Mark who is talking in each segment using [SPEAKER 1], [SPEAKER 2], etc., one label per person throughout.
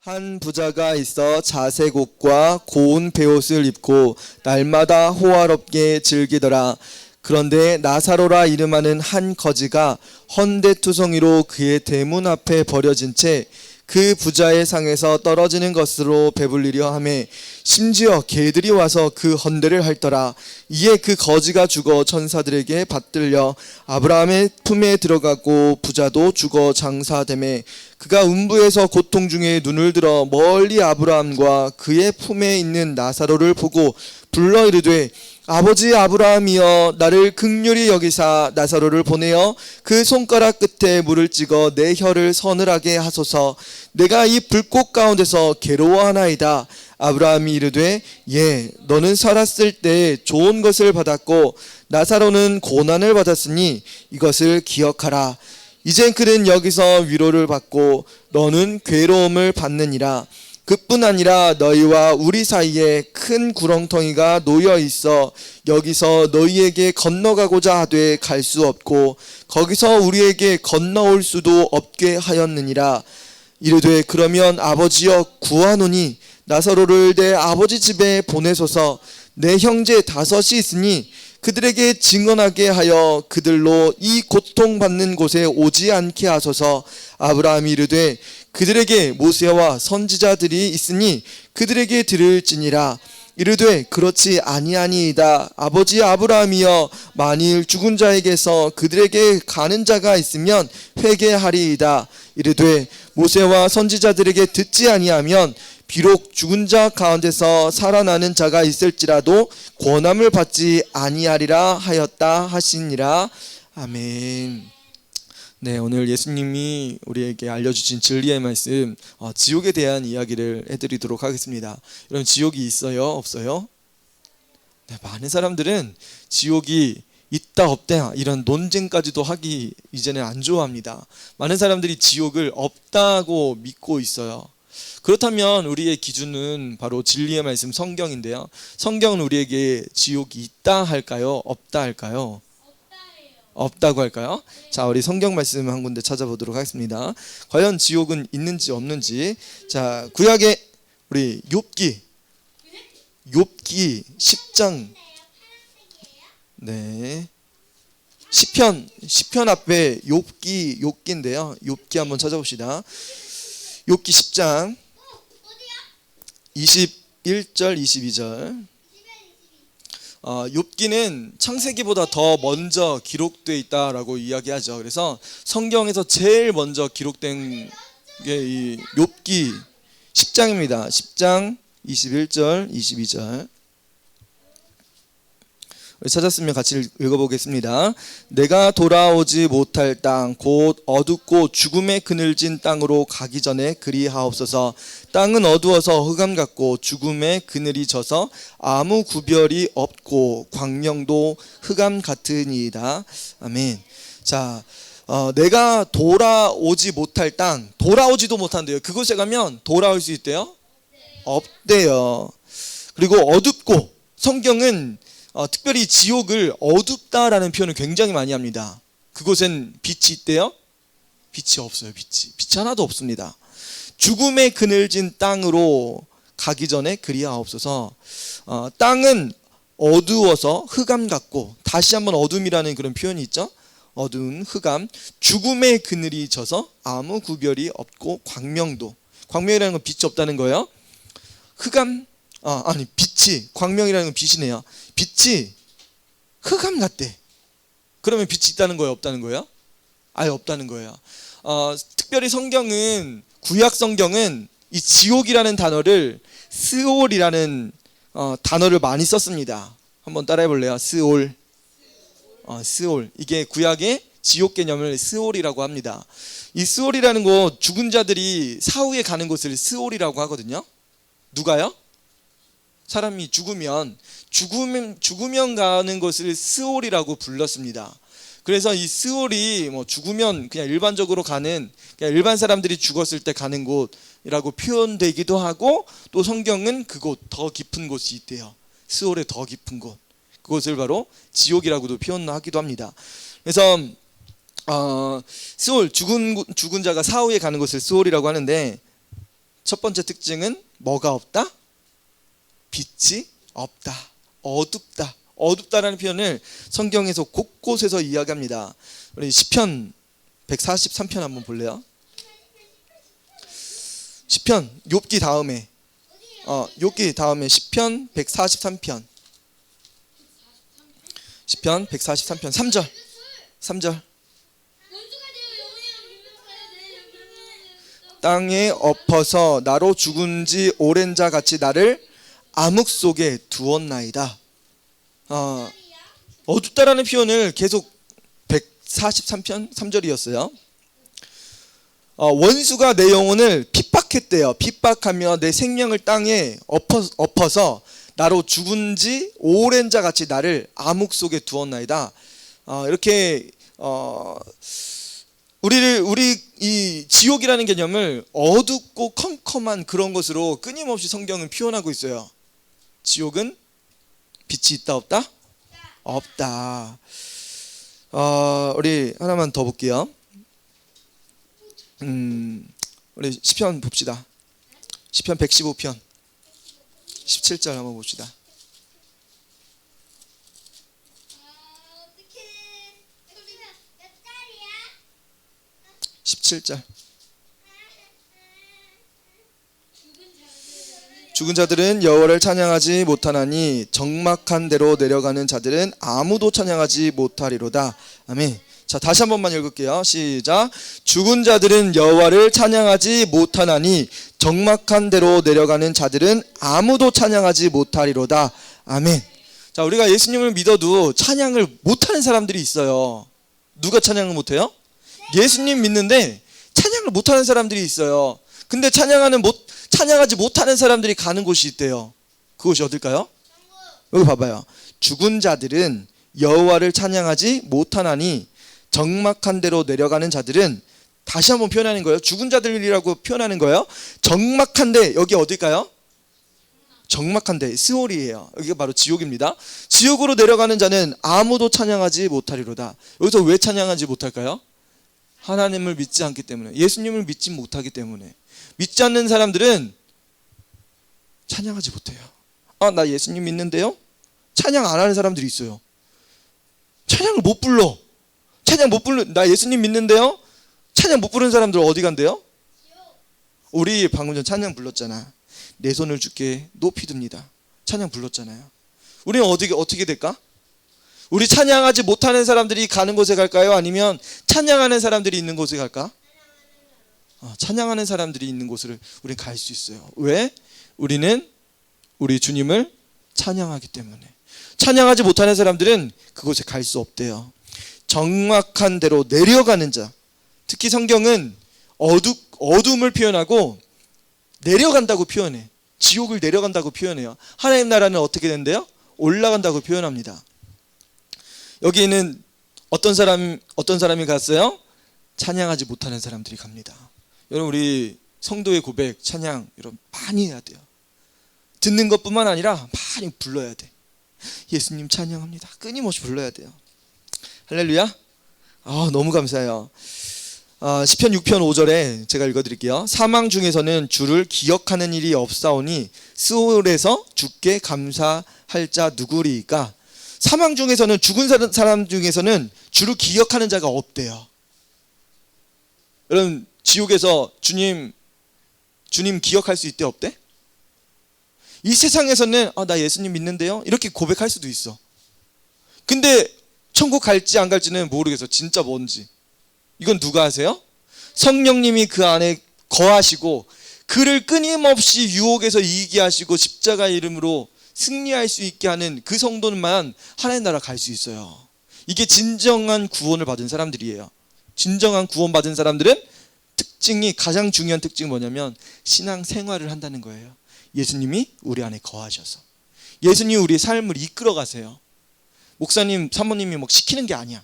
[SPEAKER 1] 한 부자가 있어 자색 옷과 고운 베옷을 입고 날마다 호화롭게 즐기더라. 그런데 나사로라 이름하는 한 거지가 헌데투성이로 그의 대문 앞에 버려진 채 그 부자의 상에서 떨어지는 것으로 배불리려 하매 심지어 개들이 와서 그 헌데를 핥더라. 이에 그 거지가 죽어 천사들에게 받들려 아브라함의 품에 들어가고 부자도 죽어 장사되매 그가 음부에서 고통 중에 눈을 들어 멀리 아브라함과 그의 품에 있는 나사로를 보고 불러 이르되 아버지 아브라함이여 나를 긍휼히 여기사 나사로를 보내어 그 손가락 끝에 물을 찍어 내 혀를 서늘하게 하소서. 내가 이 불꽃 가운데서 괴로워하나이다. 아브라함이 이르되 예 너는 살았을 때 좋은 것을 받았고 나사로는 고난을 받았으니 이것을 기억하라. 이젠 그는 여기서 위로를 받고 너는 괴로움을 받느니라. 그뿐 아니라 너희와 우리 사이에 큰 구렁텅이가 놓여 있어 여기서 너희에게 건너가고자 하되 갈 수 없고 거기서 우리에게 건너올 수도 없게 하였느니라. 이르되 그러면 아버지여 구하노니 나사로를 내 아버지 집에 보내소서. 내 형제 5이 있으니 그들에게 증언하게 하여 그들로 이 고통받는 곳에 오지 않게 하소서. 아브라함이 이르되 그들에게 모세와 선지자들이 있으니 그들에게 들을지니라. 이르되 그렇지 아니하니이다. 아버지 아브라함이여 만일 죽은 자에게서 그들에게 가는 자가 있으면 회개하리이다. 이르되 모세와 선지자들에게 듣지 아니하면 비록 죽은 자 가운데서 살아나는 자가 있을지라도 권함을 받지 아니하리라 하였다 하시니라. 아멘. 네, 오늘 예수님이 우리에게 알려주신 진리의 말씀, 지옥에 대한 이야기를 해드리도록 하겠습니다. 여러분, 지옥이 있어요? 없어요? 네, 많은 사람들은 지옥이 있다 없다 이런 논쟁까지도 하기 이제는 안 좋아합니다. 많은 사람들이 지옥을 없다고 믿고 있어요. 그렇다면 우리의 기준은 바로 진리의 말씀 성경인데요. 성경은 우리에게 지옥이 있다 할까요? 없다 할까요? 없다고 할까요? 자, 우리 성경 말씀 한 군데 찾아보도록 하겠습니다. 과연 지옥은 있는지 없는지. 자, 구약의 우리 욥기 10장. 네. 시편 앞에 욥기인데요. 욥기 한번 찾아봅시다. 욥기 10장 21절 22절. 욥기는 창세기보다 더 먼저 기록되어 있다라고 이야기하죠. 그래서 성경에서 제일 먼저 기록된 게 이 욥기 10장입니다. 10장 21절 22절. 찾았으면 같이 읽어보겠습니다. 내가 돌아오지 못할 땅 곧 어둡고 죽음의 그늘진 땅으로 가기 전에 그리하옵소서. 땅은 어두워서 흑암 같고 죽음의 그늘이 져서 아무 구별이 없고 광명도 흑암 같으니이다. 아멘. 자, 내가 돌아오지 못할 땅, 돌아오지도 못한대요. 그곳에 가면 돌아올 수 있대요? 없대요. 그리고 어둡고, 성경은 특별히 지옥을 어둡다라는 표현을 굉장히 많이 합니다. 그곳엔 빛이 있대요? 빛이 없어요. 빛이 하나도 없습니다. 죽음의 그늘진 땅으로 가기 전에 그리하옵소서. 땅은 어두워서 흑암 같고, 다시 한번 어둠이라는 그런 표현이 있죠. 어두운 흑암, 죽음의 그늘이 져서 아무 구별이 없고 광명이라는 건 빛이 없다는 거예요. 흑암, 빛이, 광명이라는 건 빛이네요. 빛이 흑암 같대. 그러면 빛이 있다는 거예요? 없다는 거예요? 아예 없다는 거예요. 특별히 구약 성경은 이 지옥이라는 단어를 스올이라는 단어를 많이 썼습니다. 한번 따라해 볼래요? 스올. 스올. 이게 구약의 지옥 개념을 스올이라고 합니다. 이 스올이라는 곳, 죽은 자들이 사후에 가는 곳을 스올이라고 하거든요. 누가요? 사람이 죽으면 가는 것을 스올이라고 불렀습니다. 그래서 이 스올이 죽으면 그냥 일반적으로 그냥 일반 사람들이 죽었을 때 가는 곳이라고 표현되기도 하고, 또 성경은 그곳 더 깊은 곳이 있대요. 스올의 더 깊은 곳, 그곳을 바로 지옥이라고도 표현하기도 합니다. 그래서 스올, 죽은 자가 사후에 가는 곳을 스올이라고 하는데, 첫 번째 특징은 뭐가 없다? 빛이 없다. 어둡다. 어둡다라는 표현을 성경에서 곳곳에서 이야기합니다. 우리 시편 143편 한번 볼래요? 시편 욥기 다음에 욥기 다음에 시편 143편. 시편 143편 3절. 3절. 땅에 엎어서 나로 죽은 지 오랜 자 같이 나를 암흑 속에 두었나이다. 어둡다라는 표현을 계속 143편 3절이었어요. 원수가 내 영혼을 핍박했대요. 핍박하며 내 생명을 땅에 엎어서 나로 죽은 지 오랜 자 같이 나를 암흑 속에 두었나이다. 이렇게 우리 이 지옥이라는 개념을 어둡고 컴컴한 그런 것으로 끊임없이 성경은 표현하고 있어요. 지옥은 빛이 있다 없다? 없다. 우리 하나만 더 볼게요. 우리 시편 봅시다. 시편 115편 17절 한번 봅시다. 17절. 죽은 자들은 여호와를 찬양하지 못하나니 적막한 데로 내려가는 자들은 아무도 찬양하지 못하리로다. 아멘. 자, 다시 한 번만 읽을게요. 시작. 죽은 자들은 여호와를 찬양하지 못하나니 적막한 데로 내려가는 자들은 아무도 찬양하지 못하리로다. 아멘. 자, 우리가 예수님을 믿어도 찬양을 못하는 사람들이 있어요. 누가 찬양을 못해요? 예수님 믿는데 찬양을 못하는 사람들이 있어요. 근데 찬양하지 못하는 사람들이 가는 곳이 있대요. 그곳이 어딜까요? 여기 봐봐요. 죽은 자들은 여호와를 찬양하지 못하나니 적막한 데로 내려가는 자들은, 다시 한번 표현하는 거예요. 죽은 자들이라고 표현하는 거예요. 적막한 데, 여기 어딜까요? 적막한 데, 스올이에요. 여기가 바로 지옥입니다. 지옥으로 내려가는 자는 아무도 찬양하지 못하리로다. 여기서 왜 찬양하지 못할까요? 하나님을 믿지 않기 때문에, 예수님을 믿지 못하기 때문에. 믿지 않는 사람들은 찬양하지 못해요. 나 예수님 믿는데요? 찬양 안 하는 사람들이 있어요. 찬양을 못 불러. 나 예수님 믿는데요? 찬양 못 부르는 사람들 어디 간대요? 우리 방금 전 찬양 불렀잖아. 내 손을 주께 높이 듭니다. 찬양 불렀잖아요. 우리는 어떻게 될까? 우리 찬양하지 못하는 사람들이 가는 곳에 갈까요? 아니면 찬양하는 사람들이 있는 곳에 갈까? 찬양하는 사람들이 있는 곳을 우리는 갈 수 있어요. 왜? 우리는 우리 주님을 찬양하기 때문에. 찬양하지 못하는 사람들은 그곳에 갈 수 없대요. 적막한 데로 내려가는 자. 특히 성경은 어둠을 표현하고 내려간다고 표현해. 지옥을 내려간다고 표현해요. 하나님 나라는 어떻게 된대요? 올라간다고 표현합니다. 여기에는 어떤 사람이 갔어요? 찬양하지 못하는 사람들이 갑니다. 여러분, 우리 성도의 고백, 찬양 여러분 많이 해야 돼요. 듣는 것뿐만 아니라 많이 불러야 돼. 예수님 찬양합니다. 끊임없이 불러야 돼요. 할렐루야. 너무 감사해요. 시편 6편 5절에 제가 읽어드릴게요. 사망 중에서는 주를 기억하는 일이 없사오니 스올에서 주께 감사할 자 누구리이까. 사망 중에서는, 죽은 사람 중에서는 주를 기억하는 자가 없대요. 여러분, 지옥에서 주님 기억할 수 있대 없대? 이 세상에서는 나 예수님 믿는데요? 이렇게 고백할 수도 있어. 근데 천국 갈지 안 갈지는 모르겠어. 진짜 뭔지. 이건 누가 아세요? 성령님이 그 안에 거하시고 그를 끊임없이 유혹에서 이기게 하시고 십자가 이름으로 승리할 수 있게 하는 그 성도만 하나님 나라 갈 수 있어요. 이게 진정한 구원을 받은 사람들이에요. 진정한 구원 받은 사람들은 가장 중요한 특징이 뭐냐면 신앙 생활을 한다는 거예요. 예수님이 우리 안에 거하셔서, 예수님이 우리의 삶을 이끌어 가세요. 목사님, 사모님이 막 시키는 게 아니야.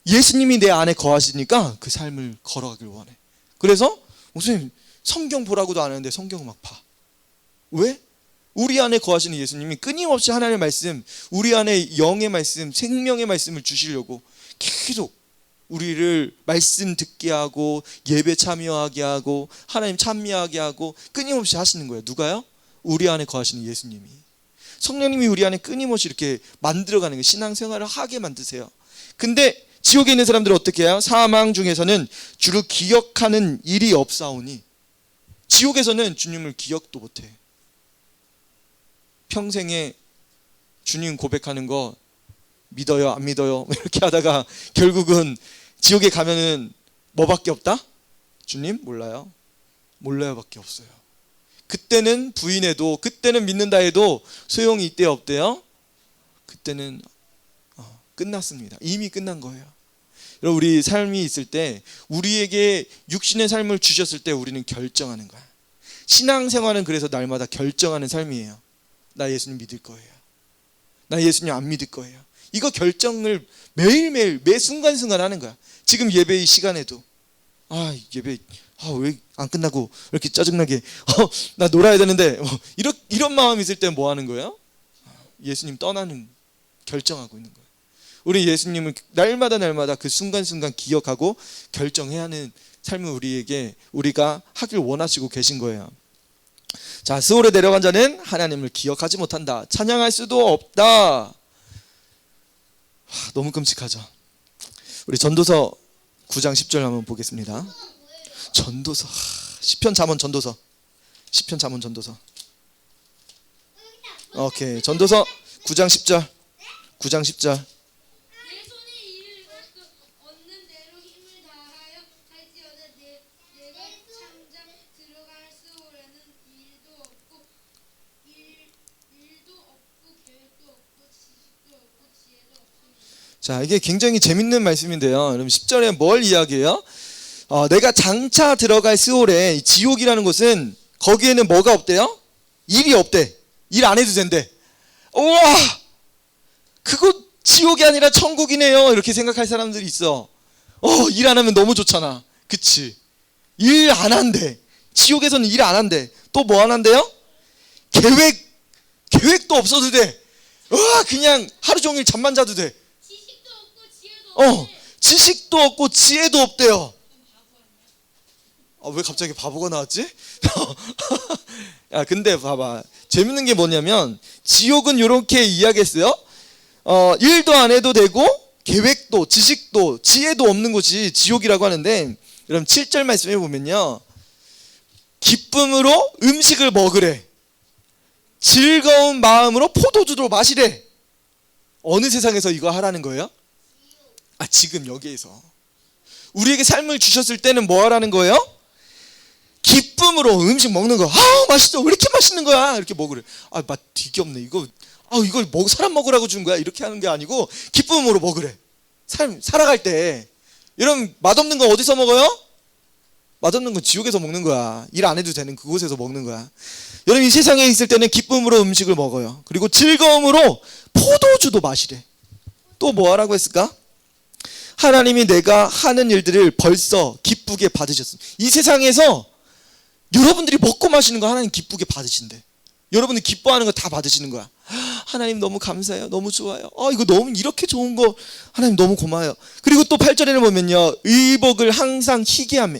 [SPEAKER 1] 예수님이 내 안에 거하시니까 그 삶을 걸어가길 원해. 그래서 목사님 성경 보라고도 안 하는데 성경을 막 봐. 왜? 우리 안에 거하시는 예수님이 끊임없이 하나님의 말씀, 우리 안에 영의 말씀, 생명의 말씀을 주시려고 계속 우리를 말씀 듣게 하고 예배 참여하게 하고 하나님 찬미하게 하고 끊임없이 하시는 거예요. 누가요? 우리 안에 거하시는 예수님이. 성령님이 우리 안에 끊임없이 이렇게 만들어가는 거예요. 신앙생활을 하게 만드세요. 근데 지옥에 있는 사람들은 어떻게 해요? 사망 중에서는 주를 기억하는 일이 없사오니, 지옥에서는 주님을 기억도 못해. 평생에 주님 고백하는 거 믿어요 안 믿어요 이렇게 하다가 결국은 지옥에 가면은 뭐밖에 없다? 주님 몰라요. 몰라요 밖에 없어요. 그때는 부인해도, 그때는 믿는다 해도 소용이 있대요 없대요? 그때는 끝났습니다. 이미 끝난 거예요. 여러분, 우리 삶이 있을 때, 우리에게 육신의 삶을 주셨을 때 우리는 결정하는 거야. 신앙생활은 그래서 날마다 결정하는 삶이에요. 나 예수님 믿을 거예요. 나 예수님 안 믿을 거예요. 이거 결정을 매일매일 매 순간순간 하는 거야. 지금 예배의 시간에도 예배 왜 안 끝나고 이렇게 짜증나게 나 놀아야 되는데 이런 마음이 있을 때 뭐 하는 거예요? 예수님 떠나는 결정하고 있는 거예요. 우리 예수님을 날마다 그 순간순간 기억하고 결정해야 하는 삶을 우리가 하길 원하시고 계신 거예요. 자, 스올에 내려간 자는 하나님을 기억하지 못한다. 찬양할 수도 없다. 너무 끔찍하죠. 우리 전도서 9장 10절 한번 보겠습니다. 전도서, 시편 잠언 전도서, 시편 잠언 전도서. 오케이, 전도서 9장 10절, 9장 10절.
[SPEAKER 2] 내 손에 이를 얻는 대로 힘을 다하여 할지어다. 내가 창자 들어갈 스올에는 일도 없고 계획도 없고 지식도 없고 지혜도 없습니다.
[SPEAKER 1] 자, 이게 굉장히 재밌는 말씀인데요. 여러분 10절에 뭘 이야기해요? 내가 장차 들어갈 스올에, 지옥이라는 곳은 거기에는 뭐가 없대요? 일이 없대. 일 안 해도 된대. 우와, 그거 지옥이 아니라 천국이네요. 이렇게 생각할 사람들이 있어. 일 안 하면 너무 좋잖아. 그치? 일 안 한대. 지옥에서는 일 안 한대. 또 뭐 안 한대요? 계획도 없어도 돼. 그냥 하루 종일 잠만 자도 돼.
[SPEAKER 2] 지식도 없고 지혜도 없네.
[SPEAKER 1] 지식도 없고 지혜도 없대요. 왜 갑자기 바보가 나왔지? 야, 근데 봐봐. 재밌는 게 뭐냐면, 지옥은 이렇게 이야기했어요. 일도 안 해도 되고, 계획도, 지식도, 지혜도 없는 곳이 지옥이라고 하는데, 여러분 7절 말씀해 보면요. 기쁨으로 음식을 먹으래. 즐거운 마음으로 포도주도 마시래. 어느 세상에서 이거 하라는 거예요? 지금 여기에서. 우리에게 삶을 주셨을 때는 뭐 하라는 거예요? 기쁨으로 음식 먹는 거. 맛있어. 왜 이렇게 맛있는 거야? 이렇게 먹으래. 맛 되게 없네. 이걸 사람 먹으라고 준 거야. 이렇게 하는 게 아니고 기쁨으로 먹으래. 살아갈 때. 여러분, 맛없는 거 어디서 먹어요? 맛없는 건 지옥에서 먹는 거야. 일 안 해도 되는 그곳에서 먹는 거야. 여러분, 이 세상에 있을 때는 기쁨으로 음식을 먹어요. 그리고 즐거움으로 포도주도 마시래. 또 뭐 하라고 했을까? 하나님이 내가 하는 일들을 벌써 기쁘게 받으셨습니다. 이 세상에서 여러분들이 먹고 마시는 거 하나님 기쁘게 받으신대. 여러분들 기뻐하는 거 다 받으시는 거야. 하나님 너무 감사해요. 너무 좋아요. 이거 너무 이렇게 좋은 거 하나님 너무 고마워요. 그리고 또 8절에는 보면요. 의복을 항상 희게 하며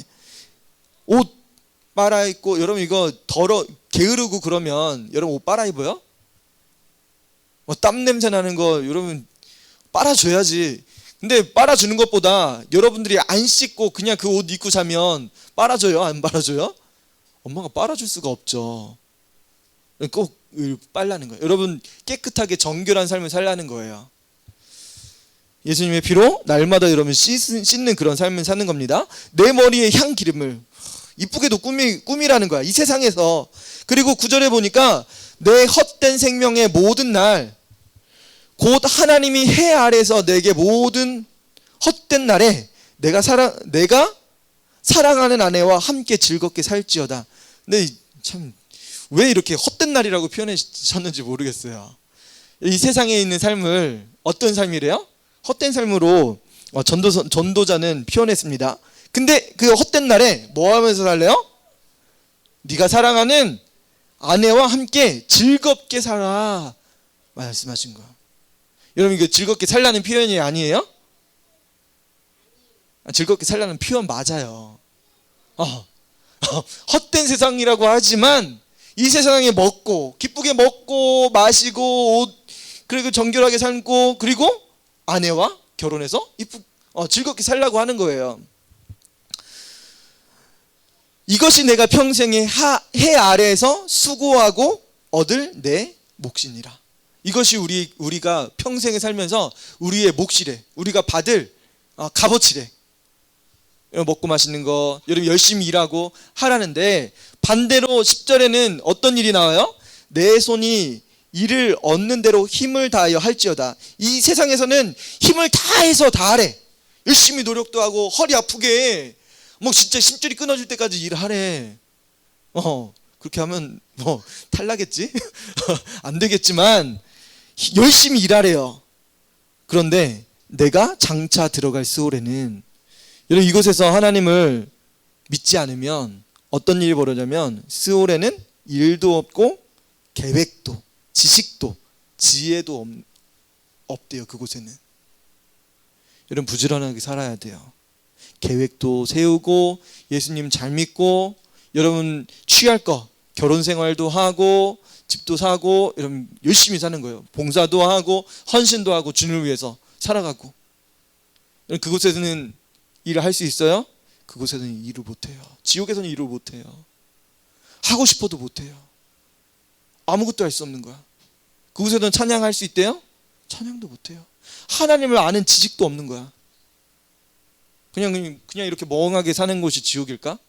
[SPEAKER 1] 옷 빨아 입고, 여러분 이거 게으르고 그러면 여러분 옷 빨아 입어요? 땀 냄새 나는 거 여러분 빨아줘야지. 근데 빨아주는 것보다 여러분들이 안 씻고 그냥 그 옷 입고 자면 빨아줘요? 안 빨아줘요? 엄마가 빨아줄 수가 없죠. 꼭 빨라는 거예요. 여러분 깨끗하게 정결한 삶을 살라는 거예요. 예수님의 피로 날마다 여러분 씻는 그런 삶을 사는 겁니다. 내 머리에 향 기름을, 이쁘게도 꿈이라는 거야. 이 세상에서. 그리고 9절에 보니까 내 헛된 생명의 모든 날, 곧 하나님이 해 아래서 내게 모든 헛된 날에 내가 사랑하는 아내와 함께 즐겁게 살지어다. 근데 참 왜 이렇게 헛된 날이라고 표현하셨는지 모르겠어요. 이 세상에 있는 삶을 어떤 삶이래요? 헛된 삶으로 전도자는 표현했습니다. 근데 그 헛된 날에 뭐 하면서 살래요? 네가 사랑하는 아내와 함께 즐겁게 살아 말씀하신 거예요. 여러분, 이거 즐겁게 살라는 표현이 아니에요? 즐겁게 살라는 표현 맞아요. 헛된 세상이라고 하지만 이 세상에 먹고 기쁘게 먹고 마시고 옷 그리고 정결하게 살고 그리고 아내와 결혼해서 즐겁게 살라고 하는 거예요. 이것이 내가 평생에 해 아래에서 수고하고 얻을 내 몫이니라. 이것이 우리가 평생에 살면서 우리의 몫이래. 우리가 받을 값어치래. 먹고 마시는 거 여러분 열심히 일하고 하라는데, 반대로 10절에는 어떤 일이 나와요? 내 손이 이를 얻는 대로 힘을 다하여 할지어다. 이 세상에서는 힘을 다해서 다 하래. 열심히 노력도 하고 허리 아프게 뭐 진짜 심줄이 끊어질 때까지 일하래. 그렇게 하면 뭐 탈나겠지? 안 되겠지만 열심히 일하래요. 그런데 내가 장차 들어갈 스올에는, 여러분 이곳에서 하나님을 믿지 않으면 어떤 일이 벌어지냐면 스올에는 일도 없고 계획도 지식도 지혜도 없대요. 그곳에는. 여러분 부지런하게 살아야 돼요. 계획도 세우고 예수님 잘 믿고 여러분 취할 거 결혼 생활도 하고 집도 사고 여러분 열심히 사는 거예요. 봉사도 하고 헌신도 하고 주님을 위해서 살아가고. 그곳에서는 일을 할 수 있어요? 그곳에서는 일을 못해요. 지옥에서는 일을 못해요. 하고 싶어도 못해요. 아무것도 할 수 없는 거야. 그곳에서는 찬양할 수 있대요? 찬양도 못해요. 하나님을 아는 지식도 없는 거야. 그냥 이렇게 멍하게 사는 곳이 지옥일까?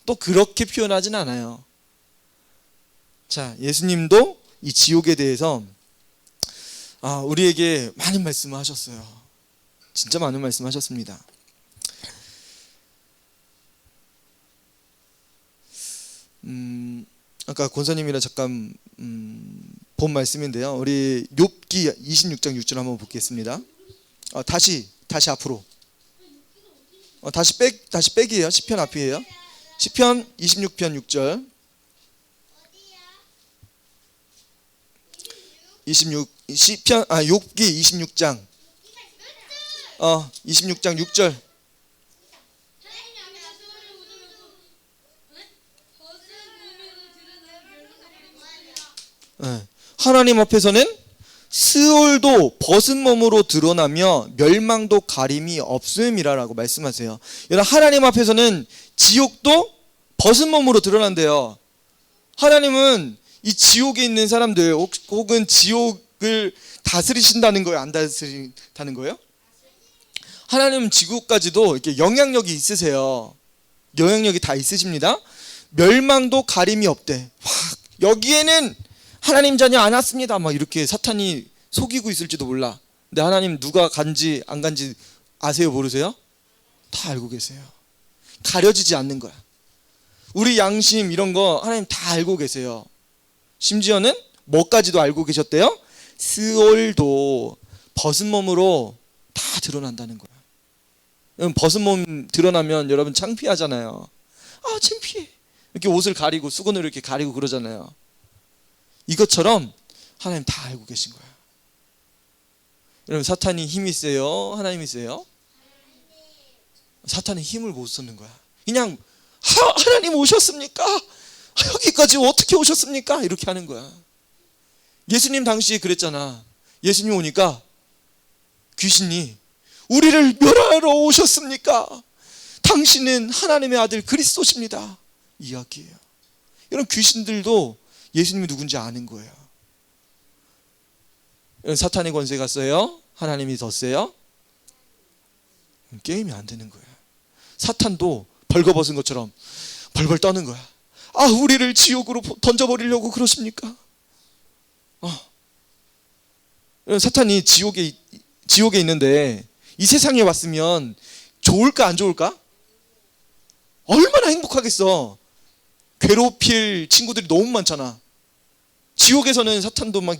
[SPEAKER 1] 또 그렇게 표현하진 않아요. 자, 예수님도 이 지옥에 대해서 우리에게 많은 말씀을 하셨어요. 진짜 많은 말씀을 하셨습니다. 아까 권사님이랑 잠깐 본 말씀인데요. 우리 욥기 26장 6절 한번 보겠습니다. 다시 앞으로. 다시 백이에요. 시편 앞이에요. 시편 26편 6절. 욥기 26장 6절. 하나님 앞에서는 스올도 벗은 몸으로 드러나며 멸망도 가림이 없음이라고 말씀하세요. 여러분 하나님 앞에서는 지옥도 벗은 몸으로 드러난대요. 하나님은 이 지옥에 있는 사람들 혹은 지옥을 다스리신다는 거예요? 안 다스린다는 거예요? 하나님은 지옥까지도 이렇게 영향력이 있으세요. 영향력이 다 있으십니다. 멸망도 가림이 없대. 여기에는 하나님 자녀 안 왔습니다. 막 이렇게 사탄이 속이고 있을지도 몰라. 근데 하나님 누가 간지 안 간지 아세요? 모르세요? 다 알고 계세요. 가려지지 않는 거야. 우리 양심 이런 거 하나님 다 알고 계세요. 심지어는 뭐까지도 알고 계셨대요? 스올도 벗은 몸으로 다 드러난다는 거야. 여러분 벗은 몸 드러나면 여러분 창피하잖아요. 창피해. 이렇게 옷을 가리고 수건으로 이렇게 가리고 그러잖아요. 이것처럼 하나님 다 알고 계신 거야. 여러분 사탄이 힘이 세요? 하나님이 세요? 사탄은 힘을 못 쓰는 거야. 그냥 하나님 오셨습니까? 여기까지 어떻게 오셨습니까? 이렇게 하는 거야. 예수님 당시에 그랬잖아. 예수님 오니까 귀신이 우리를 멸하러 오셨습니까? 당신은 하나님의 아들 그리스도십니다. 이야기예요. 이런 귀신들도 예수님이 누군지 아는 거예요. 사탄의 권세가 세요? 하나님이 더 세요? 게임이 안 되는 거예요. 사탄도 벌거벗은 것처럼 벌벌 떠는 거야. 우리를 지옥으로 던져버리려고 그러십니까? 사탄이 지옥에 있는데 이 세상에 왔으면 좋을까 안 좋을까? 얼마나 행복하겠어. 괴롭힐 친구들이 너무 많잖아. 지옥에서는 사탄도 막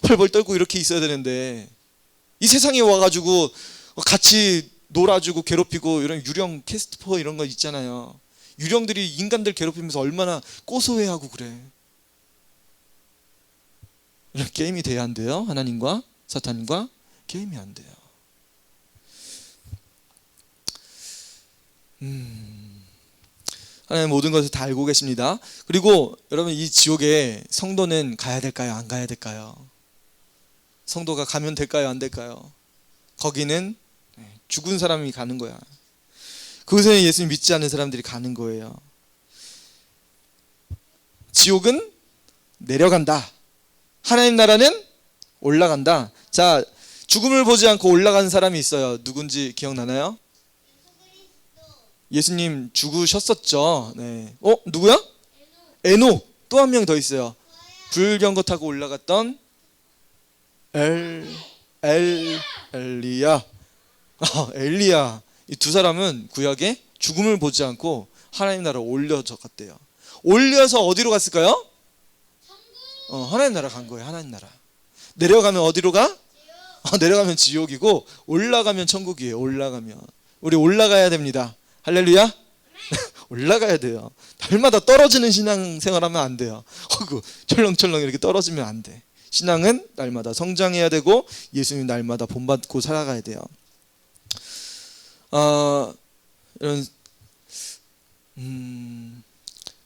[SPEAKER 1] 벌벌 떨고 이렇게 있어야 되는데 이 세상에 와가지고 같이 놀아주고 괴롭히고 이런 유령 캐스퍼 이런 거 있잖아요. 유령들이 인간들 괴롭히면서 얼마나 고소해하고 그래. 이런 게임이 돼야 안 돼요. 하나님과 사탄과 게임이 안 돼요. 하나님 모든 것을 다 알고 계십니다. 그리고 여러분, 이 지옥에 성도는 가야 될까요? 안 가야 될까요? 성도가 가면 될까요? 안 될까요? 거기는 죽은 사람이 가는 거야. 그곳에 예수님 믿지 않는 사람들이 가는 거예요. 지옥은 내려간다. 하나님 나라는 올라간다. 자, 죽음을 보지 않고 올라간 사람이 있어요. 누군지 기억나나요? 예수님 죽으셨었죠. 네. 누구야? 에녹. 또 한 명 더 있어요. 불경거 타고 올라갔던 엘리야. 엘리야. 이 두 사람은 구약에 죽음을 보지 않고 하나님 나라로 올려져 갔대요. 올려서 어디로 갔을까요? 하나님 나라 간 거예요. 하나님 나라. 내려가면 어디로 가? 내려가면 지옥이고, 올라가면 천국이에요. 올라가면 우리 올라가야 됩니다. 할렐루야. 올라가야 돼요. 날마다 떨어지는 신앙생활하면 안 돼요. 철렁철렁 이렇게 떨어지면 안 돼. 신앙은 날마다 성장해야 되고, 예수님 날마다 본받고 살아가야 돼요. 이런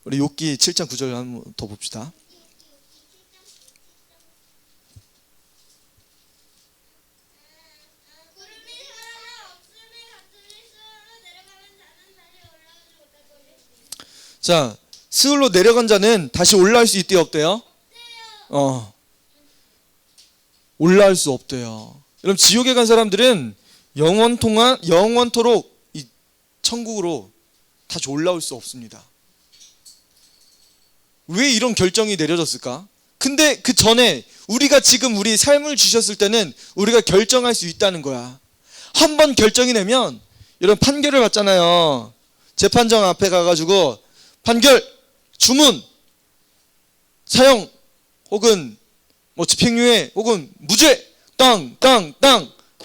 [SPEAKER 1] 우리 욥기 7장 9절 한번 더 봅시다. 자, 스울로 내려간 자는 다시 올라올 수 있대요, 없대요? 올라올 수 없대요. 여러분, 지옥에 간 사람들은 영원토록 이 천국으로 다시 올라올 수 없습니다. 왜 이런 결정이 내려졌을까? 근데 그 전에 우리가 지금 우리 삶을 주셨을 때는 우리가 결정할 수 있다는 거야. 한 번 결정이 되면, 여러분 판결을 받잖아요. 재판장 앞에 가가지고 판결, 주문, 사형, 혹은 뭐 집행유예, 혹은 무죄, 땅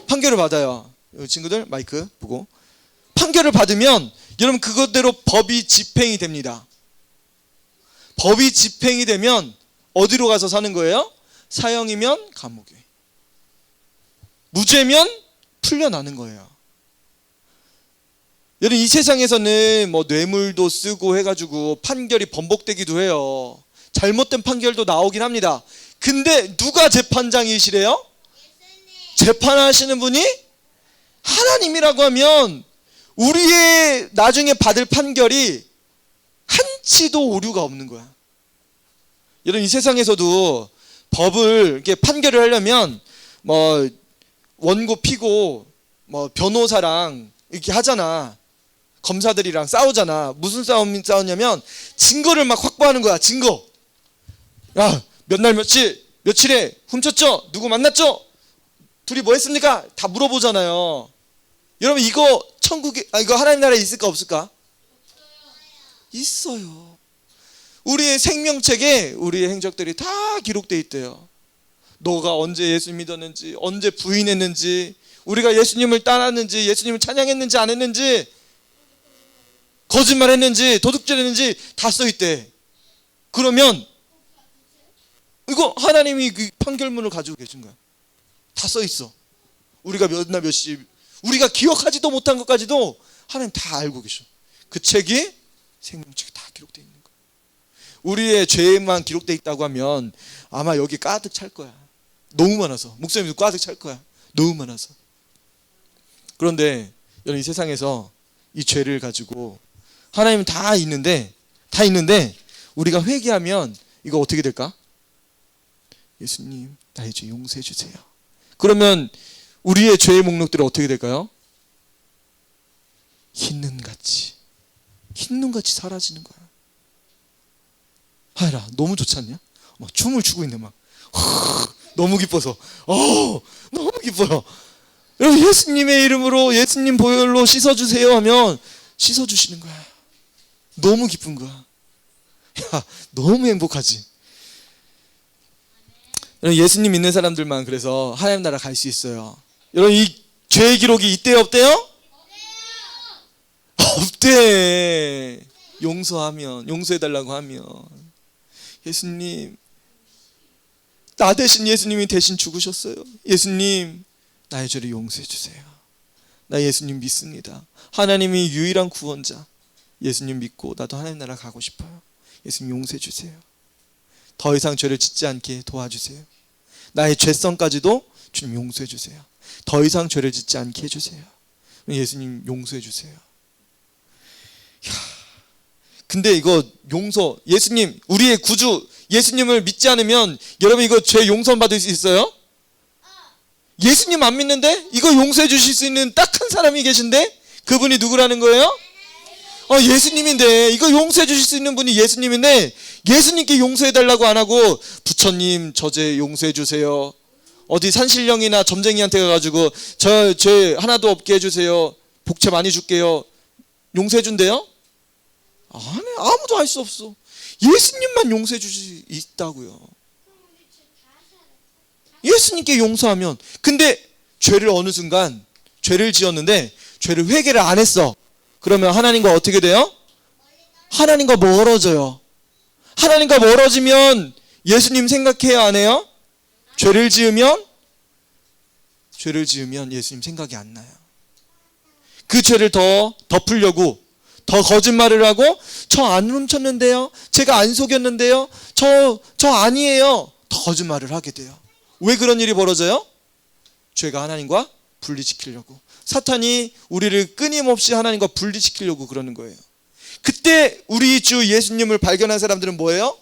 [SPEAKER 1] 판결을 받아요. 친구들 마이크 보고. 판결을 받으면 여러분 그것대로 법이 집행이 됩니다. 법이 집행이 되면 어디로 가서 사는 거예요? 사형이면 감옥에, 무죄면 풀려나는 거예요. 여러분, 이 세상에서는 뭐 뇌물도 쓰고 해가지고 판결이 번복되기도 해요. 잘못된 판결도 나오긴 합니다. 근데 누가 재판장이시래요? 재판하시는 분이 하나님이라고 하면 우리의 나중에 받을 판결이 한치도 오류가 없는 거야. 여러분, 이 세상에서도 법을 이렇게 판결을 하려면 뭐 원고 피고 뭐 변호사랑 이렇게 하잖아. 검사들이랑 싸우잖아. 무슨 싸우냐면 증거를 막 확보하는 거야. 증거. 야, 몇 날 며칠에 훔쳤죠? 누구 만났죠? 둘이 뭐 했습니까? 다 물어보잖아요. 여러분, 이거 이거 하나님 나라에 있을까 없을까? 있어요. 우리의 생명책에 우리의 행적들이 다 기록돼 있대요. 너가 언제 예수 믿었는지, 언제 부인했는지, 우리가 예수님을 따랐는지, 예수님을 찬양했는지 안 했는지, 거짓말했는지, 도둑질했는지 다 써있대. 그러면 이거 하나님이 그 판결문을 가지고 계신 거야. 다 써있어. 우리가 몇 날 몇 시, 우리가 기억하지도 못한 것까지도 하나님 다 알고 계셔. 그 책이 생명책에 다 기록되어 있는 거야. 우리의 죄만 기록되어 있다고 하면 아마 여기 가득 찰 거야. 너무 많아서. 목사님도 가득 찰 거야. 너무 많아서. 그런데 여러분, 이 세상에서 이 죄를 가지고 하나님은 다 있는데 우리가 회개하면 이거 어떻게 될까? 예수님, 나의 죄 용서해 주세요. 그러면 우리의 죄의 목록들이 어떻게 될까요? 흰 눈같이 사라지는 거야. 하여라, 너무 좋지 않냐? 막 춤을 추고 있네. 막 너무 기뻐서 너무 기뻐요. 여러분, 예수님의 이름으로, 예수님 보혈로 씻어주세요 하면 씻어주시는 거야. 너무 기쁜 거야. 야, 너무 행복하지. 여러분, 예수님 믿는 사람들만 그래서 하나님 나라 갈 수 있어요. 여러분, 이 죄의 기록이 있대요, 없대요? 없대. 용서해달라고 하면. 예수님, 나 대신 예수님이 대신 죽으셨어요. 예수님, 나의 죄를 용서해 주세요. 나 예수님 믿습니다. 하나님이 유일한 구원자. 예수님 믿고 나도 하나님 나라 가고 싶어요. 예수님 용서해 주세요. 더 이상 죄를 짓지 않게 도와주세요. 나의 죄성까지도 주님 용서해 주세요. 더 이상 죄를 짓지 않게 해주세요. 예수님 용서해 주세요. 근데 이거 용서, 예수님 우리의 구주 예수님을 믿지 않으면 여러분 이거 죄 용서 받을 수 있어요? 예수님 안 믿는데 이거 용서해 주실 수 있는 딱 한 사람이 계신데 그분이 누구라는 거예요? 예수님인데 이거 용서해 주실 수 있는 분이 예수님인데 예수님께 용서해 달라고 안 하고 부처님 저 죄 용서해 주세요. 어디 산신령이나 점쟁이한테 가가지고 저 죄 하나도 없게 해주세요. 복채 많이 줄게요. 용서해 준대요? 아무도 할 수 없어. 예수님만 용서해 주실 수 있다고요. 예수님께 용서하면. 근데 죄를 어느 순간 죄를 지었는데 죄를 회개를 안 했어. 그러면 하나님과 어떻게 돼요? 하나님과 멀어져요. 하나님과 멀어지면 예수님 생각해요, 안 해요? 죄를 지으면 예수님 생각이 안 나요. 그 죄를 더 덮으려고 더 거짓말을 하고 저 안 훔쳤는데요, 제가 안 속였는데요, 저 아니에요, 더 거짓말을 하게 돼요. 왜 그런 일이 벌어져요? 죄가 하나님과 분리시키려고. 사탄이 우리를 끊임없이 하나님과 분리시키려고 그러는 거예요. 그때 우리 주 예수님을 발견한 사람들은 뭐예요?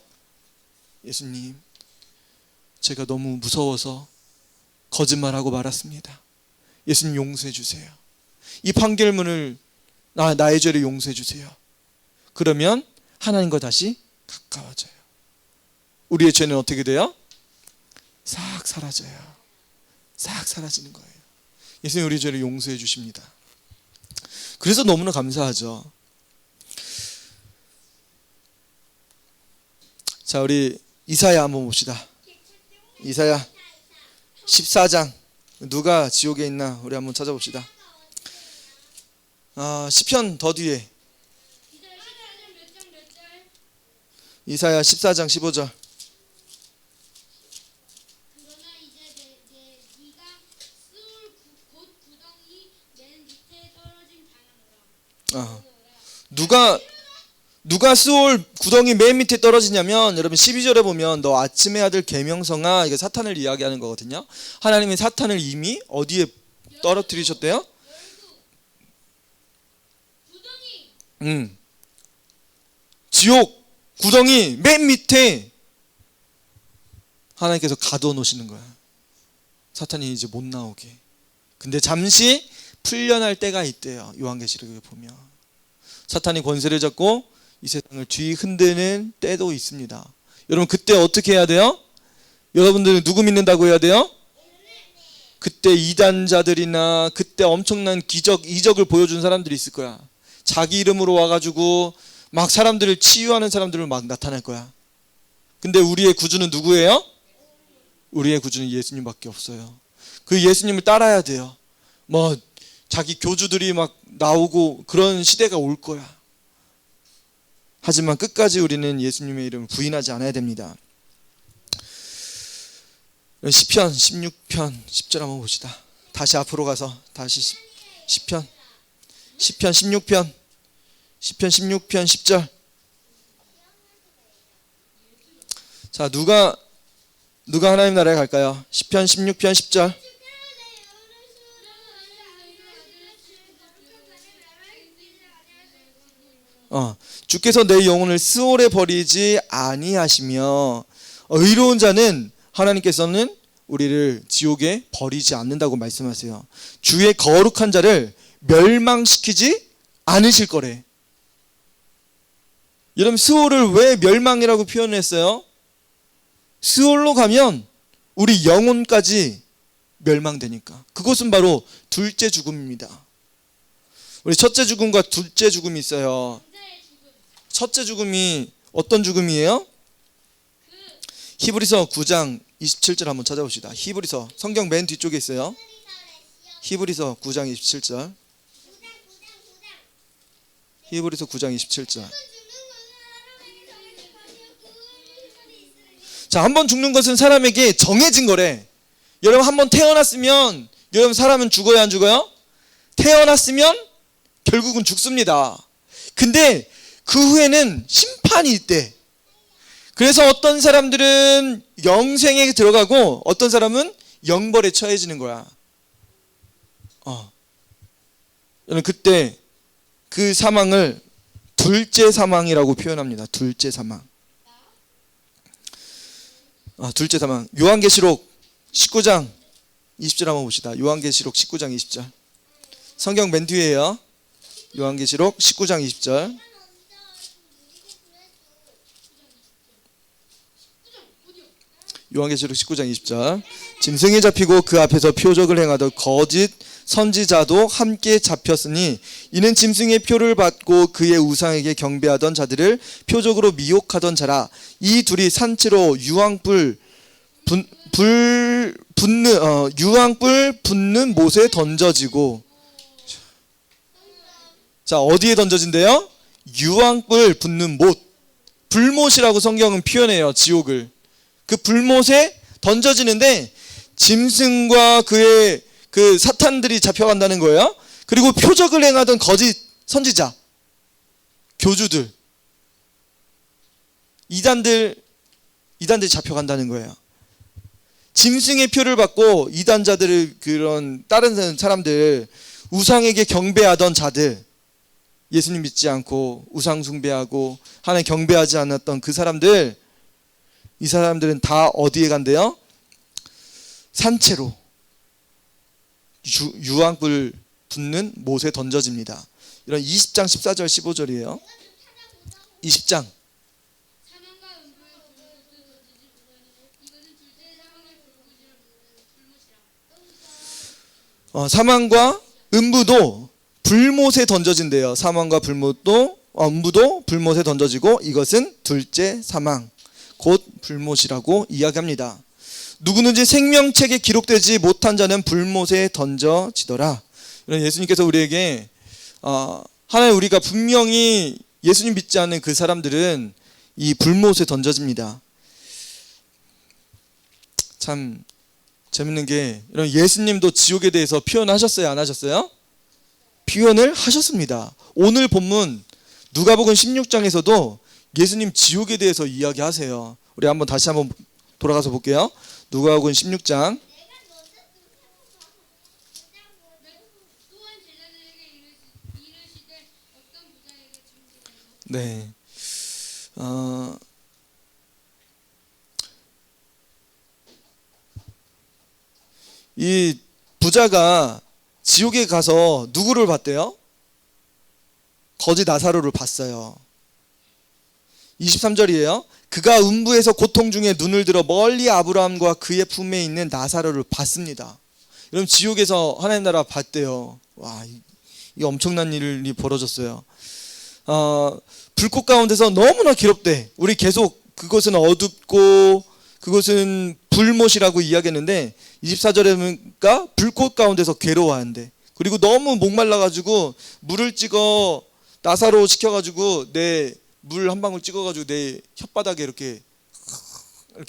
[SPEAKER 1] 예수님, 제가 너무 무서워서 거짓말하고 말았습니다. 예수님 용서해 주세요. 이 판결문을 나의 죄를 용서해 주세요. 그러면 하나님과 다시 가까워져요. 우리의 죄는 어떻게 돼요? 싹 사라져요. 싹 사라지는 거예요. 예수님 우리 죄를 용서해 주십니다. 그래서 너무나 감사하죠. 자, 우리 이사야 한번 봅시다. 이사야 14장. 누가 지옥에 있나 우리 한번 찾아봅시다. 시편 더 뒤에 이사야 14장 15절.
[SPEAKER 2] 그러나 이제 네가 스울 곧 구덩이 맨 밑에 떨어진 자나무라.
[SPEAKER 1] 누가 스올 구덩이 맨 밑에 떨어지냐면, 여러분 12절에 보면 너 아침의 아들 계명성아, 이게 사탄을 이야기하는 거거든요. 하나님이 사탄을 이미 어디에 떨어뜨리셨대요?
[SPEAKER 2] 구덩이.
[SPEAKER 1] 지옥 구덩이 맨 밑에 하나님께서 가둬 놓으시는 거야. 사탄이 이제 못 나오게. 근데 잠시 풀려날 때가 있대요. 요한계시록에 보면 사탄이 권세를 잡고 이 세상을 뒤흔드는 때도 있습니다. 여러분 그때 어떻게 해야 돼요? 여러분들은 누구 믿는다고 해야 돼요? 그때 이단자들이나 그때 엄청난 기적, 이적을 보여준 사람들이 있을 거야. 자기 이름으로 와가지고 막 사람들을 치유하는 사람들을 막 나타날 거야. 근데 우리의 구주는 누구예요? 우리의 구주는 예수님밖에 없어요. 그 예수님을 따라야 돼요. 뭐 자기 교주들이 막 나오고 그런 시대가 올 거야. 하지만 끝까지 우리는 예수님의 이름을 부인하지 않아야 됩니다. 시편 16편 10절 한번 봅시다. 다시 앞으로 가서 다시 시편 16편 10절. 자, 누가 하나님 나라에 갈까요? 시편 16편 10절. 주께서 내 영혼을 스올에 버리지 아니하시며, 의로운 자는 하나님께서는 우리를 지옥에 버리지 않는다고 말씀하세요. 주의 거룩한 자를 멸망시키지 않으실 거래. 여러분 스올을 왜 멸망이라고 표현했어요? 스올로 가면 우리 영혼까지 멸망되니까. 그것은 바로 둘째 죽음입니다. 우리 첫째 죽음과 둘째 죽음이 있어요. 첫째 죽음이 어떤 죽음이에요? 히브리서 9장 27절 한번 찾아봅시다. 히브리서 성경 맨 뒤쪽에 있어요. 히브리서 9장 27절. 히브리서 9장 27절. 자, 한 번 죽는 것은 사람에게 정해진 거래. 여러분 한 번 태어났으면 여러분 사람은 죽어야 안 죽어요? 태어났으면 결국은 죽습니다. 근데 그 후에는 심판이 있대. 그래서 어떤 사람들은 영생에 들어가고 어떤 사람은 영벌에 처해지는 거야. 저는 그때 그 사망을 둘째 사망이라고 표현합니다. 둘째 사망. 둘째 사망. 요한계시록 19장 20절 한번 봅시다. 요한계시록 19장 20절. 성경 맨 뒤에요. 요한계시록 19장 20절. 요한계시록 19장 20절. 짐승이 잡히고 그 앞에서 표적을 행하던 거짓 선지자도 함께 잡혔으니 이는 짐승의 표를 받고 그의 우상에게 경배하던 자들을 표적으로 미혹하던 자라. 이 둘이 산채로 유황불 붙는 못에 던져지고. 자, 어디에 던져진대요? 유황불 붙는 못. 불못이라고 성경은 표현해요. 지옥을. 그 불못에 던져지는데 짐승과 그의 그 사탄들이 잡혀간다는 거예요. 그리고 표적을 행하던 거짓 선지자, 교주들, 이단들이 잡혀간다는 거예요. 짐승의 표를 받고 이단자들을, 그런 다른 사람들, 우상에게 경배하던 자들, 예수님 믿지 않고 우상 숭배하고 하나님 경배하지 않았던 그 사람들, 이 사람들은 다 어디에 간대요? 산채로 유황불 붙는 못에 던져집니다. 이런 20장 14절 15절이에요. 20장.
[SPEAKER 2] 사망과 음부의 불못에 던지지 못하니 이것은 둘째 사망의 불못이라.
[SPEAKER 1] 사망과 음부도 불못에 던져진대요. 사망과 음부도 불못에 던져지고 이것은 둘째 사망, 곧 불못이라고 이야기합니다. 누구든지 생명책에 기록되지 못한 자는 불못에 던져지더라. 예수님께서 우리에게 하나님, 우리가 분명히 예수님 믿지 않는 그 사람들은 이 불못에 던져집니다. 참 재밌는 게, 이런 예수님도 지옥에 대해서 표현하셨어요, 안 하셨어요? 표현을 하셨습니다. 오늘 본문 누가복음 16장에서도 예수님 지옥에 대해서 이야기하세요. 우리 다시 한번 돌아가서 볼게요. 누가복음 16장.
[SPEAKER 2] 또한 제자들에게 이르시되 어떤 부자에게 청지하여
[SPEAKER 1] 네. 이 부자가 지옥에 가서 누구를 봤대요? 거지 나사로를 봤어요. 23절이에요. 그가 음부에서 고통 중에 눈을 들어 멀리 아브라함과 그의 품에 있는 나사로를 봤습니다. 여러분, 지옥에서 하나님 나라 봤대요. 와, 이게 엄청난 일이 벌어졌어요. 불꽃 가운데서 너무나 괴롭대. 우리 계속 그것은 어둡고 그것은 불못이라고 이야기했는데 24절에 보니까 불꽃 가운데서 괴로워한대. 그리고 너무 목말라가지고 물을 찍어 나사로 시켜가지고 내 물 한 방울 찍어가지고 내 혓바닥에 이렇게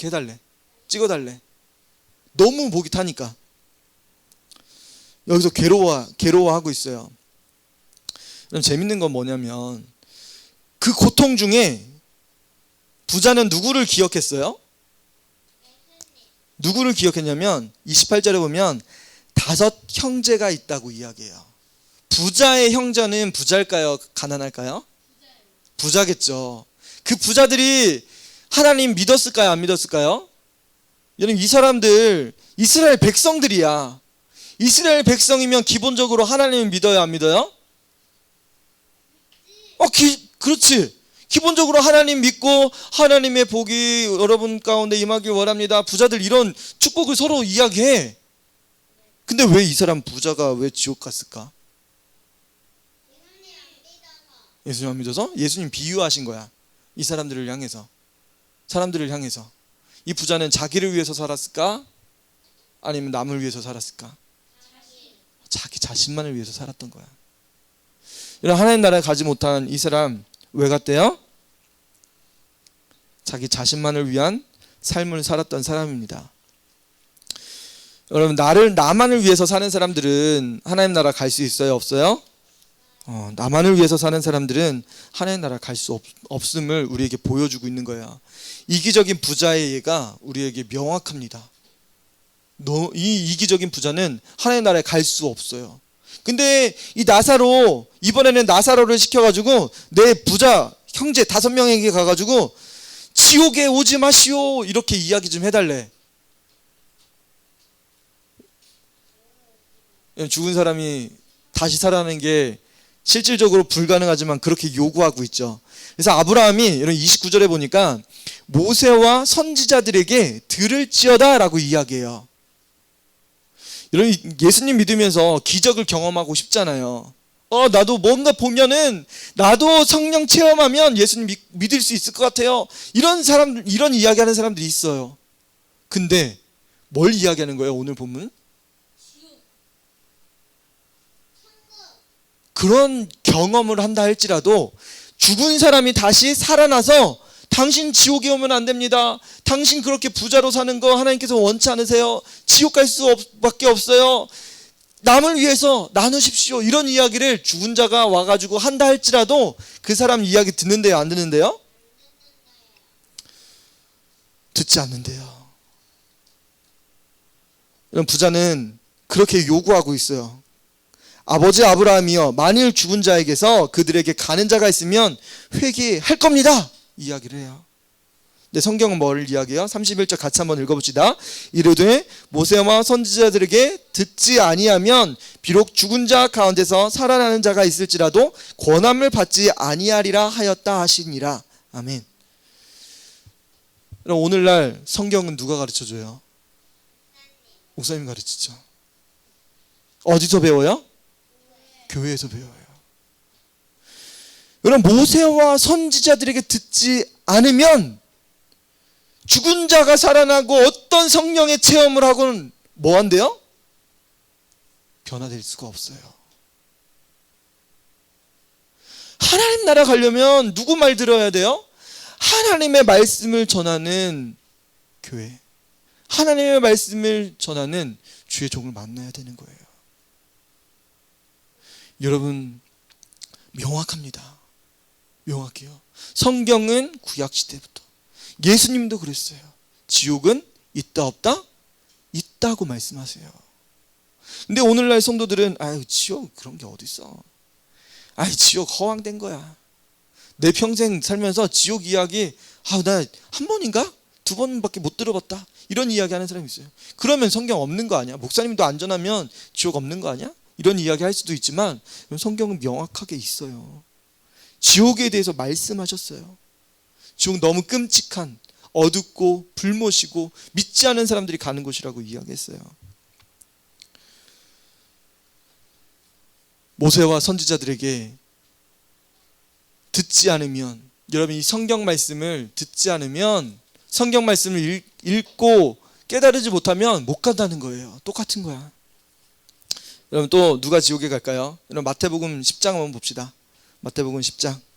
[SPEAKER 1] 해달래. 찍어달래. 너무 목이 타니까. 여기서 괴로워하고 있어요. 그럼 재밌는 건 뭐냐면 그 고통 중에 부자는 누구를 기억했어요? 누구를 기억했냐면 28절에 보면 5 형제가 있다고 이야기해요. 부자의 형제는 부자일까요? 가난할까요? 부자겠죠. 그 부자들이 하나님 믿었을까요? 안 믿었을까요? 여러분, 이 사람들 이스라엘 백성들이야. 이스라엘 백성이면 기본적으로 하나님을 믿어요? 안 믿어요? 그렇지. 기본적으로 하나님 믿고 하나님의 복이 여러분 가운데 임하길 원합니다. 부자들 이런 축복을 서로 이야기해. 근데 왜 이 사람 부자가 왜 지옥 갔을까? 예수님 안 믿어서? 예수님 비유하신 거야. 이 사람들을 향해서. 사람들을 향해서. 이 부자는 자기를 위해서 살았을까? 아니면 남을 위해서 살았을까? 자기 자신만을 위해서 살았던 거야. 이런 하나님 나라에 가지 못한 이 사람 왜 갔대요? 자기 자신만을 위한 삶을 살았던 사람입니다. 여러분 나만을 위해서 사는 사람들은 하나님 나라 갈 수 있어요, 없어요? 나만을 위해서 사는 사람들은 하나님 나라 갈 수 없음을 우리에게 보여주고 있는 거야. 이기적인 부자의 예가 우리에게 명확합니다. 이 이기적인 부자는 하나님 나라에 갈 수 없어요. 근데 이 나사로, 이번에는 나사로를 시켜가지고 내 부자 형제 5명에게 가가지고 지옥에 오지 마시오 이렇게 이야기 좀 해달래. 죽은 사람이 다시 살아나는 게 실질적으로 불가능하지만 그렇게 요구하고 있죠. 그래서 아브라함이 이런 29절에 보니까 모세와 선지자들에게 들을지어다 라고 이야기해요. 이런 예수님 믿으면서 기적을 경험하고 싶잖아요. 나도 뭔가 보면은 나도 성령 체험하면 예수님 믿을 수 있을 것 같아요. 이런 이야기하는 사람들이 있어요. 근데 뭘 이야기하는 거예요, 오늘 본문? 그런 경험을 한다 할지라도 죽은 사람이 다시 살아나서 당신 지옥에 오면 안 됩니다. 당신 그렇게 부자로 사는 거 하나님께서 원치 않으세요. 지옥 갈 수밖에 없어요. 남을 위해서 나누십시오. 이런 이야기를 죽은 자가 와가지고 한다 할지라도 그 사람 이야기 듣는데요, 안 듣는데요? 듣지 않는데요. 이런 부자는 그렇게 요구하고 있어요. 아버지 아브라함이여, 만일 죽은 자에게서 그들에게 가는 자가 있으면 회개할 겁니다. 이야기를 해요. 근데 성경은 뭘 이야기해요? 31절 같이 한번 읽어봅시다. 이르되 모세와 선지자들에게 듣지 아니하면 비록 죽은 자 가운데서 살아나는 자가 있을지라도 권함을 받지 아니하리라 하였다 하시니라. 아멘. 그럼 오늘날 성경은 누가 가르쳐줘요? 목사님 가르치죠. 어디서 배워요? 교회에서 배워요. 여러분, 모세와 선지자들에게 듣지 않으면 죽은 자가 살아나고 어떤 성령의 체험을 하고는 뭐 한대요? 변화될 수가 없어요. 하나님 나라 가려면 누구 말 들어야 돼요? 하나님의 말씀을 전하는 교회, 하나님의 말씀을 전하는 주의 종을 만나야 되는 거예요. 여러분, 명확합니다. 명확해요. 성경은 구약시대부터, 예수님도 그랬어요. 지옥은 있다 없다? 있다고 말씀하세요. 근데 오늘날 성도들은 지옥 그런 게 어딨어. 지옥 허황된 거야. 내 평생 살면서 지옥 이야기 나 한 번인가? 2번밖에 못 들어봤다. 이런 이야기 하는 사람이 있어요. 그러면 성경 없는 거 아니야? 목사님도 안전하면 지옥 없는 거 아니야? 이런 이야기 할 수도 있지만 성경은 명확하게 있어요. 지옥에 대해서 말씀하셨어요. 지옥 너무 끔찍한, 어둡고 불못이고 믿지 않은 사람들이 가는 곳이라고 이야기했어요. 모세와 선지자들에게 듣지 않으면, 여러분 이 성경 말씀을 듣지 않으면, 성경 말씀을 읽고 깨달으지 못하면 못 간다는 거예요. 똑같은 거야. 여러분 또 누가 지옥에 갈까요? 여러분 마태복음 10장 한번 봅시다. 마태복음 10장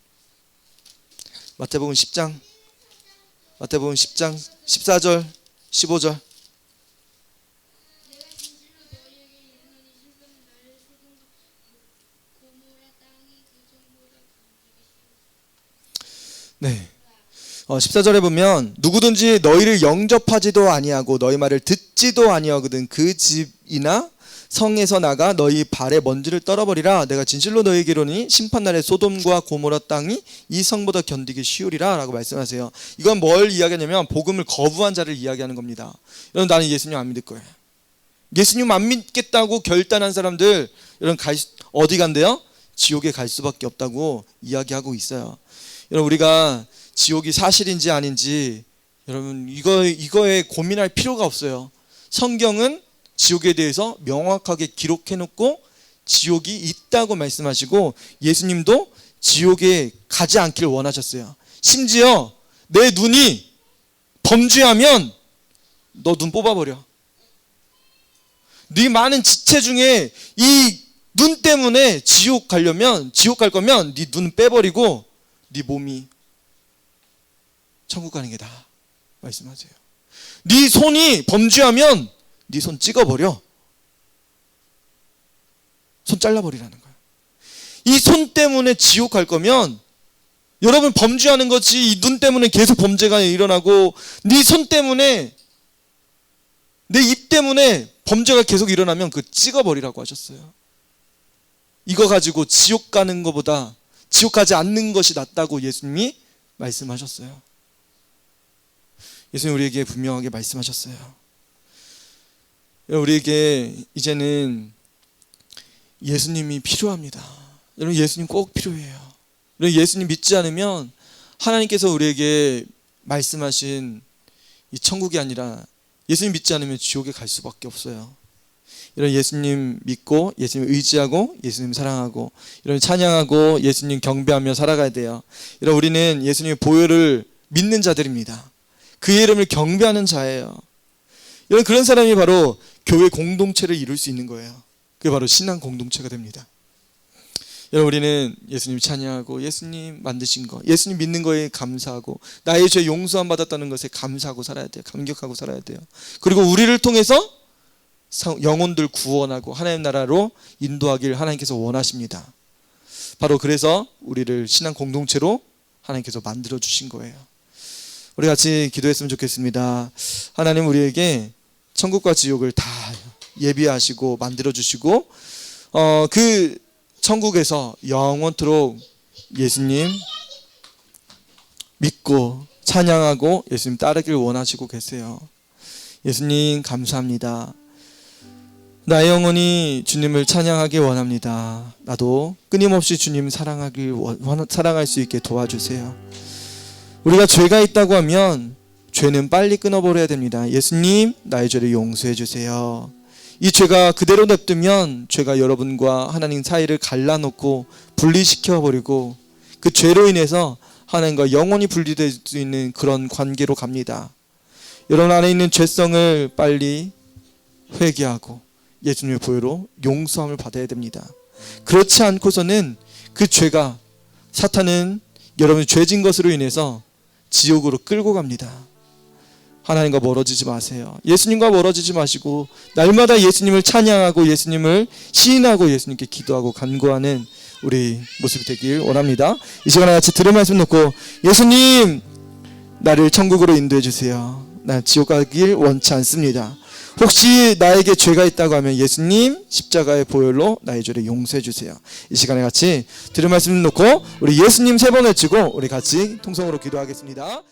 [SPEAKER 1] 14절 14절 15절.
[SPEAKER 2] 내가 진실로 너희에게 이르노니 실로는 나를 소돔과 고모라 땅이 그 전보다 견디기 쉬우니라.
[SPEAKER 1] 네. 14절에 보면 누구든지 너희를 영접하지도 아니하고 너희 말을 듣지도 아니하거든 그 집이나 성에서 나가 너희 발에 먼지를 떨어버리라. 내가 진실로 너희에게 이르노니 심판날에 소돔과 고모라 땅이 이 성보다 견디기 쉬우리라 라고 말씀하세요. 이건 뭘 이야기하냐면 복음을 거부한 자를 이야기하는 겁니다. 여러분 나는 예수님 안 믿을 거예요. 예수님 안 믿겠다고 결단한 사람들 여러분 어디 간대요? 지옥에 갈 수밖에 없다고 이야기하고 있어요. 여러분 우리가 지옥이 사실인지 아닌지 여러분 이거에 고민할 필요가 없어요. 성경은 지옥에 대해서 명확하게 기록해놓고 지옥이 있다고 말씀하시고 예수님도 지옥에 가지 않기를 원하셨어요. 심지어 내 눈이 범죄하면 너 눈 뽑아버려. 네 많은 지체 중에 이 눈 때문에 지옥 갈 거면 네 눈 빼버리고 네 몸이 천국 가는 게 나아 말씀하세요. 네 손이 범죄하면 네 손 찍어버려. 손 잘라버리라는 거예요. 이 손 때문에 지옥 갈 거면 여러분 범죄하는 거지, 이 눈 때문에 계속 범죄가 일어나고 네 손 때문에, 내 입 때문에 범죄가 계속 일어나면 그 찍어버리라고 하셨어요. 이거 가지고 지옥 가는 것보다 지옥 가지 않는 것이 낫다고 예수님이 말씀하셨어요. 예수님 우리에게 분명하게 말씀하셨어요. 우리에게 이제는 예수님이 필요합니다. 여러분 예수님 꼭 필요해요. 여러분 예수님 믿지 않으면 하나님께서 우리에게 말씀하신 이 천국이 아니라 예수님 믿지 않으면 지옥에 갈 수밖에 없어요. 이런 예수님 믿고 예수님 의지하고 예수님 사랑하고 이런 찬양하고 예수님 경배하며 살아가야 돼요. 이런 우리는 예수님의 보혈을 믿는 자들입니다. 그의 이름을 경배하는 자예요. 이런 그런 사람이 바로 교회 공동체를 이룰 수 있는 거예요. 그게 바로 신앙 공동체가 됩니다. 여러분 우리는 예수님 찬양하고 예수님 만드신 거, 예수님 믿는 거에 감사하고 나의 죄 용서함 받았다는 것에 감사하고 살아야 돼요. 감격하고 살아야 돼요. 그리고 우리를 통해서 영혼들 구원하고 하나님 나라로 인도하길 하나님께서 원하십니다. 바로 그래서 우리를 신앙 공동체로 하나님께서 만들어 주신 거예요. 우리 같이 기도했으면 좋겠습니다. 하나님 우리에게 천국과 지옥을 다 예비하시고 만들어 주시고 그 천국에서 영원토록 예수님 믿고 찬양하고 예수님 따르길 원하시고 계세요. 예수님 감사합니다. 나의 영혼이 주님을 찬양하기 원합니다. 나도 끊임없이 주님 사랑할 수 있게 도와주세요. 우리가 죄가 있다고 하면 죄는 빨리 끊어버려야 됩니다. 예수님 나의 죄를 용서해 주세요. 이 죄가 그대로 냅두면 죄가 여러분과 하나님 사이를 갈라놓고 분리시켜버리고 그 죄로 인해서 하나님과 영원히 분리될 수 있는 그런 관계로 갑니다. 여러분 안에 있는 죄성을 빨리 회개하고 예수님의 보혈로 용서함을 받아야 됩니다. 그렇지 않고서는 그 죄가, 사탄은 여러분이 죄진 것으로 인해서 지옥으로 끌고 갑니다. 하나님과 멀어지지 마세요. 예수님과 멀어지지 마시고 날마다 예수님을 찬양하고 예수님을 시인하고 예수님께 기도하고 간구하는 우리 모습이 되길 원합니다. 이 시간에 같이 들은 말씀 놓고 예수님 나를 천국으로 인도해 주세요. 난 지옥 가길 원치 않습니다. 혹시 나에게 죄가 있다고 하면 예수님 십자가의 보혈로 나의 죄를 용서해 주세요. 이 시간에 같이 들은 말씀 놓고 우리 예수님 3번 외치고 우리 같이 통성으로 기도하겠습니다.